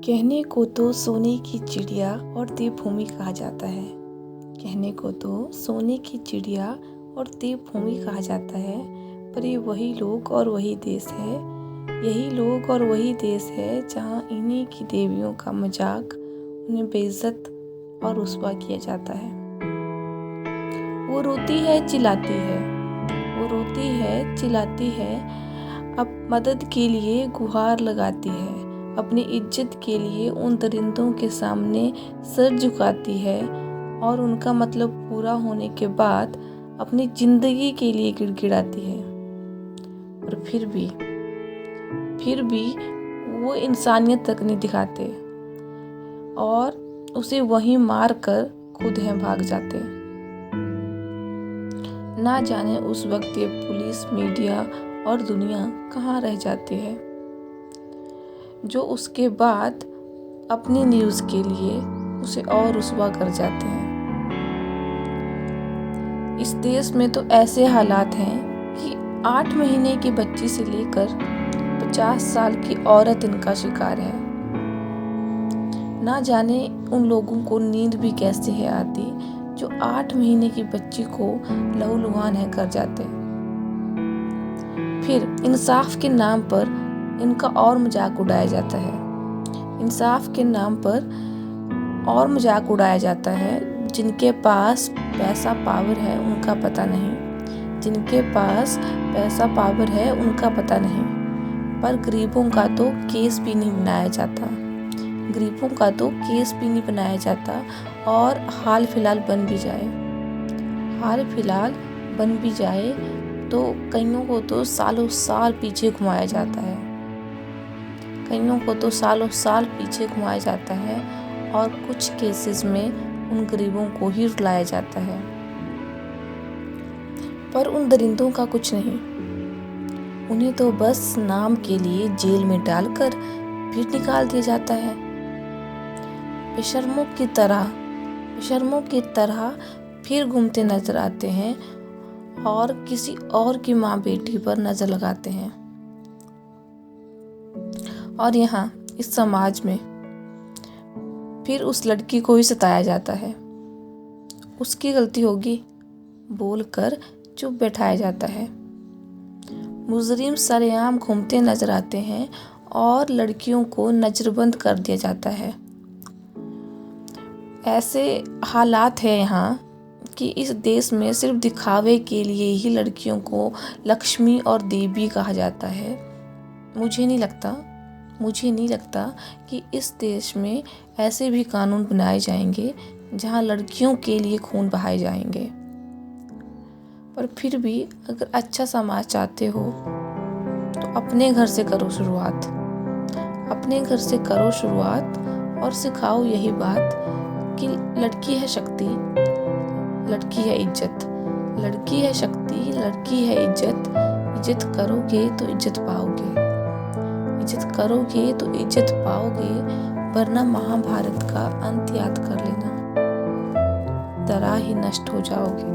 कहने को तो सोने की चिड़िया और देवभूमि कहा जाता है। कहने को तो सोने की चिड़िया और देवभूमि कहा जाता है, पर ये वही लोग और वही देश है। यही लोग और वही देश है जहाँ इन्हीं की देवियों का मजाक, उन्हें बेइज्जत और रुस्वा किया जाता है। वो रोती है चिल्लाती है, वो रोती है चिल्लाती है, अब मदद के लिए गुहार लगाती है, अपनी इज्जत के लिए उन दरिंदों के सामने सर झुकाती है और उनका मतलब पूरा होने के बाद अपनी जिंदगी के लिए गिड़गिड़ाती है। और फिर भी वो इंसानियत तक नहीं दिखाते और उसे वहीं मार कर खुद हैं भाग जाते। ना जाने उस वक्त ये पुलिस, मीडिया और दुनिया कहाँ रह जाती है, जो उसके बाद अपनी न्यूज़ के लिए उसे और रुस्वा कर जाते हैं। इस देश में तो ऐसे हालात हैं कि 8 महीने की बच्ची से लेकर 50 साल की औरत इनका शिकार है। ना जाने उन लोगों को नींद भी कैसे है आती जो 8 महीने की बच्ची को लहूलुहान है कर जाते। फिर इंसाफ के नाम पर इनका और मजाक उड़ाया जाता है। इंसाफ के नाम पर और मजाक उड़ाया जाता है। जिनके पास पैसा पावर है उनका पता नहीं, जिनके पास पैसा पावर है उनका पता नहीं, पर गरीबों का तो केस भी नहीं बनाया जाता। गरीबों का तो केस भी नहीं बनाया जाता और हाल फिलहाल बन भी जाए तो कईयों को तो सालों साल पीछे घुमाया जाता है। कईयों को तो सालों साल पीछे घुमाया जाता है और कुछ केसेस में उन गरीबों को ही रुलाया जाता है। पर उन दरिंदों का कुछ नहीं, उन्हें तो बस नाम के लिए जेल में डालकर फिर निकाल दिया जाता है। बेशर्मों की तरह फिर घूमते नजर आते हैं और किसी और की माँ बेटी पर नजर लगाते हैं। और यहाँ इस समाज में फिर उस लड़की को ही सताया जाता है। उसकी गलती होगी बोलकर चुप बैठाया जाता है। मुजरिम सरेआम घूमते नजर आते हैं और लड़कियों को नजरबंद कर दिया जाता है। ऐसे हालात हैं यहाँ कि इस देश में सिर्फ दिखावे के लिए ही लड़कियों को लक्ष्मी और देवी कहा जाता है। मुझे नहीं लगता कि इस देश में ऐसे भी कानून बनाए जाएंगे जहां लड़कियों के लिए खून बहाए जाएंगे। पर फिर भी अगर अच्छा समाज चाहते हो तो अपने घर से करो शुरुआत और सिखाओ यही बात कि लड़की है शक्ति, लड़की है इज्जत, लड़की है शक्ति, लड़की है इज्जत। इज्जत करोगे तो इज्जत पाओगे, वरना महाभारत का अंत याद कर लेना, तरह ही नष्ट हो जाओगे।